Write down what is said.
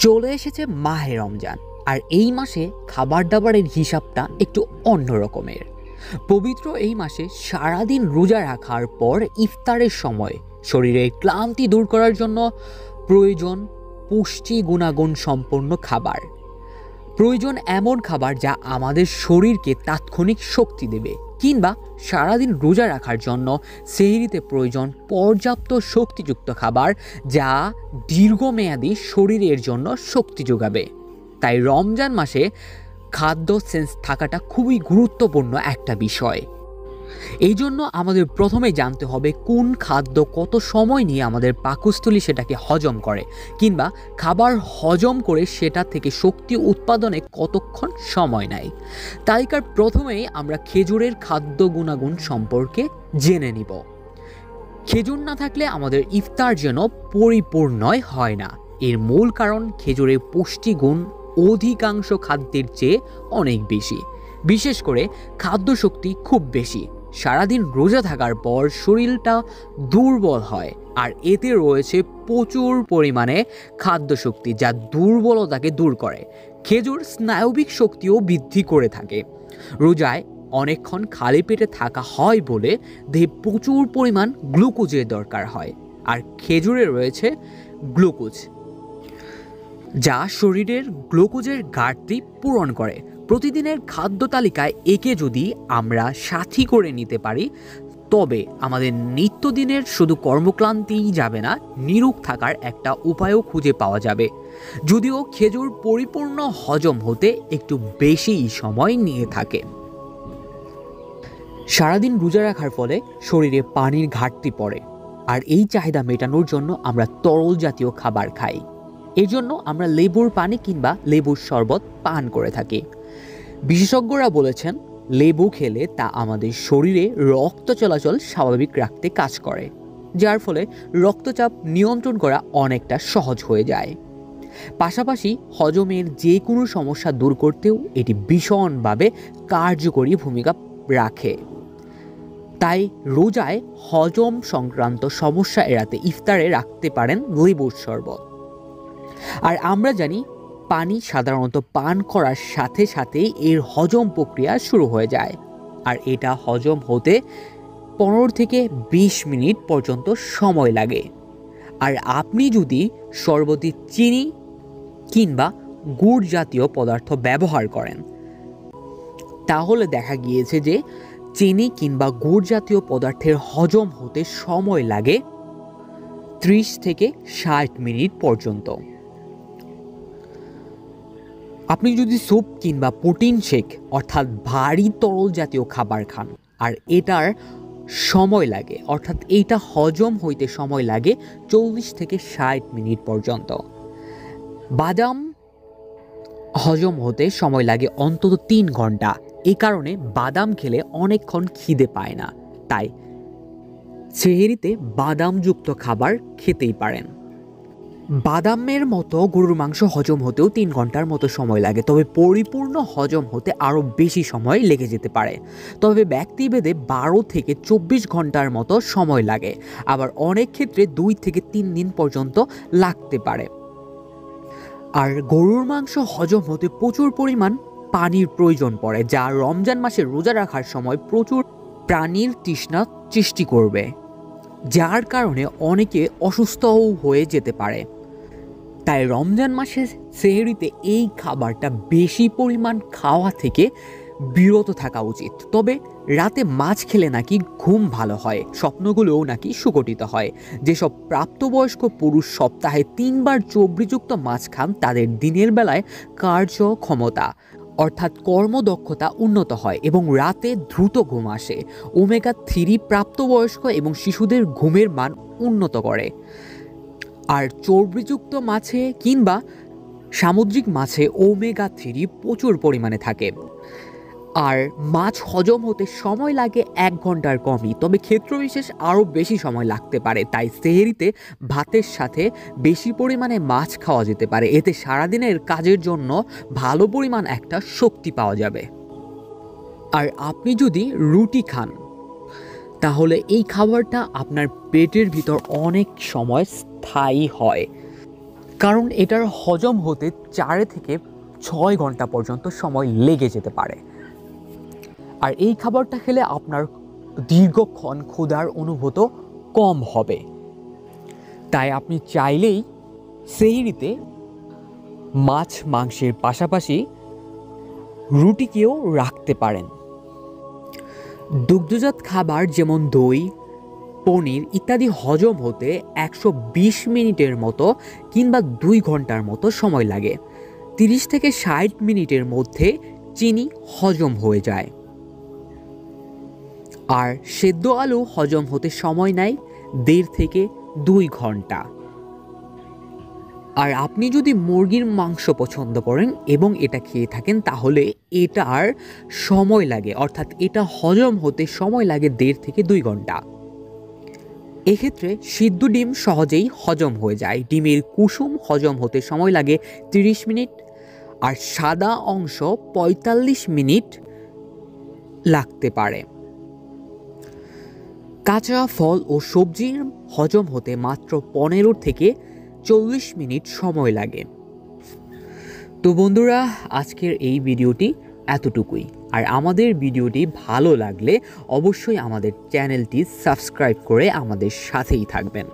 চলে এসেছে মাহে রমজান, আর এই মাসে খাবার দাবারের হিসাবটা একটু অন্য রকমের। পবিত্র এই মাসে সারাদিন রোজা রাখার পর ইফতারের সময় শরীরের ক্লান্তি দূর করার জন্য প্রয়োজন পুষ্টি গুণাগুণ সম্পন্ন খাবার। প্রয়োজন এমন খাবার যা আমাদের শরীরকে তাৎক্ষণিক শক্তি দেবে, কিংবা সারাদিন রোজা রাখার জন্য সেহরিতে প্রয়োজন পর্যাপ্ত শক্তিযুক্ত খাবার যা দীর্ঘমেয়াদী শরীরের জন্য শক্তি যোগাবে। তাই রমজান মাসে খাদ্য সেন্স থাকাটা খুবই গুরুত্বপূর্ণ একটা বিষয়। এই জন্য আমাদের প্রথমে জানতে হবে কোন খাদ্য কত সময় নিয়ে আমাদের পাকস্থলী সেটাকে হজম করে, কিংবা খাবার হজম করে সেটা থেকে শক্তি উৎপাদনে কতক্ষণ সময় নেয়। তালিকার প্রথমেই আমরা খেজুরের খাদ্য গুণাগুণ সম্পর্কে জেনে নিব। খেজুর না থাকলে আমাদের ইফতার যেন পরিপূর্ণই হয় না। এর মূল কারণ খেজুরের পুষ্টিগুণ অধিকাংশ খাদ্যের চেয়ে অনেক বেশি। বিশেষ করে খাদ্য শক্তি খুব বেশি। সারাদিন রোজা থাকার পর শরীরটা দুর্বল হয়, আর এতে রয়েছে প্রচুর পরিমাণে খাদ্য শক্তি যা দুর্বলতাকে দূর করে। খেজুর স্নায়বিক শক্তিও বৃদ্ধি করে থাকে। রোজায় অনেকক্ষণ খালি পেটে থাকা হয় বলে দেহে প্রচুর পরিমাণ গ্লুকোজের দরকার হয়, আর খেজুরে রয়েছে গ্লুকোজ যা শরীরের গ্লুকোজের ঘাটতি পূরণ করে। প্রতিদিনের খাদ্য তালিকায় একে যদি আমরা সাথী করে নিতে পারি, তবে আমাদের নিত্যদিনের শুধু কর্মক্লান্তিই যাবে না, নিরোগ থাকার একটা উপায়ও খুঁজে পাওয়া যাবে। যদিও খেজুর পরিপূর্ণ হজম হতে একটু বেশি সময় নিয়ে থাকে। সারাদিন রোজা রাখার ফলে শরীরে পানির ঘাটতি পড়ে, আর এই চাহিদা মেটানোর জন্য আমরা তরল জাতীয় খাবার খাই। এই জন্য আমরা লেবুর পানি কিংবা লেবুর শরবত পান করে থাকি। বিশেষজ্ঞরা বলেছেন লেবু খেলে তা আমাদের শরীরে রক্ত চলাচল স্বাভাবিক রাখতে কাজ করে, যার ফলে রক্তচাপ নিয়ন্ত্রণ করা অনেকটা সহজ হয়ে যায়। পাশাপাশি হজমের যে কোনো সমস্যা দূর করতেও এটি ভীষণভাবে কার্যকরী ভূমিকা রাখে। তাই রোজায় হজম সংক্রান্ত সমস্যা এড়াতে ইফতারে রাখতে পারেন লেবুর শরবত। আর আমরা জানি পানি সাধারণত পান করার সাথে সাথেই এর হজম প্রক্রিয়া শুরু হয়ে যায়, আর এটা হজম হতে 15 থেকে 20 মিনিট পর্যন্ত সময় লাগে। আর আপনি যদি শরবতে চিনি কিংবা গুড় জাতীয় পদার্থ ব্যবহার করেন, তাহলে দেখা গিয়েছে যে চিনি কিংবা গুড় জাতীয় পদার্থের হজম হতে সময় লাগে 30 থেকে 60 মিনিট পর্যন্ত। আপনি যদি স্যুপ কিংবা প্রোটিন শেক অর্থাৎ ভারী তরল জাতীয় খাবার খান, আর এটার সময় লাগে অর্থাৎ এইটা হজম হইতে সময় লাগে 40 থেকে 60 মিনিট পর্যন্ত। বাদাম হজম হতে সময় লাগে অন্তত 3 ঘন্টা। এই কারণে বাদাম খেলে অনেকক্ষণ খিদে পায় না, তাই সেহরিতে বাদামযুক্ত খাবার খেতেই পারেন। বাদামের মতো গরুর মাংস হজম হতেও 3 ঘন্টার মতো সময় লাগে, তবে পরিপূর্ণ হজম হতে আরও বেশি সময় লেগে যেতে পারে। তবে ব্যক্তিভেদে 12 থেকে 24 ঘন্টার মতো সময় লাগে, আবার অনেক ক্ষেত্রে 2 থেকে 3 দিন পর্যন্ত লাগতে পারে। আর গরুর মাংস হজম হতে প্রচুর পরিমাণ পানির প্রয়োজন পড়ে, যা রমজান মাসে রোজা রাখার সময় প্রচুর প্রাণীর তৃষ্ণা সৃষ্টি করবে, যার কারণে অনেকে অসুস্থও হয়ে যেতে পারে। তাই রমজান মাসে সেহরিতে এই খাবারটা বেশি পরিমাণ খাওয়া থেকে বিরত থাকা উচিত। তবে রাতে মাছ খেলে নাকি ঘুম ভালো হয়, স্বপ্নগুলোও নাকি সুগঠিত হয়। যেসব প্রাপ্তবয়স্ক পুরুষ সপ্তাহে 3 বার চর্বিযুক্ত মাছ খান, তাদের দিনের বেলায় কার্যক্ষমতা অর্থাৎ কর্মদক্ষতা উন্নত হয় এবং রাতে দ্রুত ঘুম আসে। ওমেগা 3 প্রাপ্তবয়স্ক এবং শিশুদের ঘুমের মান উন্নত করে। আর চর্বিযুক্ত মাছে কিংবা সামুদ্রিক মাছে ওমেগা 3 প্রচুর পরিমাণে থাকে। আর মাছ হজম হতে সময় লাগে 1 ঘন্টার কমই, তবে ক্ষেত্রবিশেষ আরও বেশি সময় লাগতে পারে। তাই সেহরিতে ভাতের সাথে বেশি পরিমাণে মাছ খাওয়া যেতে পারে। এতে সারাদিনের কাজের জন্য ভালো পরিমাণ একটা শক্তি পাওয়া যাবে। আর আপনি যদি রুটি খান, তাহলে এই খাবারটা আপনার পেটের ভিতর অনেক সময় স্থায়ী হয়। কারণ এটার হজম হতে 4 থেকে 6 ঘন্টা পর্যন্ত সময় লেগে যেতে পারে। আর এই খাবারটা খেলে আপনার দীর্ঘক্ষণ ক্ষুধার অনুভূত কম হবে। তাই আপনি চাইলেই সেহরিতে মাছ মাংসের পাশাপাশি রুটিকেও রাখতে পারেন। দুগ্ধজাত খাবার যেমন দই, পনির ইত্যাদি হজম হতে 120 মিনিটের মতো কিংবা 2 ঘন্টার মতো সময় লাগে। 30 থেকে 60 মিনিটের মধ্যে চিনি হজম হয়ে যায়। আর সেদ্ধ আলু হজম হতে সময় নেয় 1.5 থেকে 2 ঘন্টা। আর আপনি যদি মুরগির মাংস পছন্দ করেন এবং এটা খেয়ে থাকেন, তাহলে এটার সময় লাগে, অর্থাৎ এটা হজম হতে সময় লাগে 1.5 থেকে 2 ঘন্টা। এক্ষেত্রে সিদ্ধ ডিম সহজেই হজম হয়ে যায়। ডিমের কুসুম হজম হতে সময় লাগে 30 মিনিট, আর সাদা অংশ 45 মিনিট লাগতে পারে। কাঁচা ফল ও সবজির হজম হতে মাত্র 15 থেকে 40 মিনিট সময় লাগে। তো বন্ধুরা, আজকের এই ভিডিওটি এতটুকুই। আর আমাদের ভিডিওটি ভালো লাগলে অবশ্যই আমাদের চ্যানেলটি সাবস্ক্রাইব করে আমাদের সাথেই থাকবেন।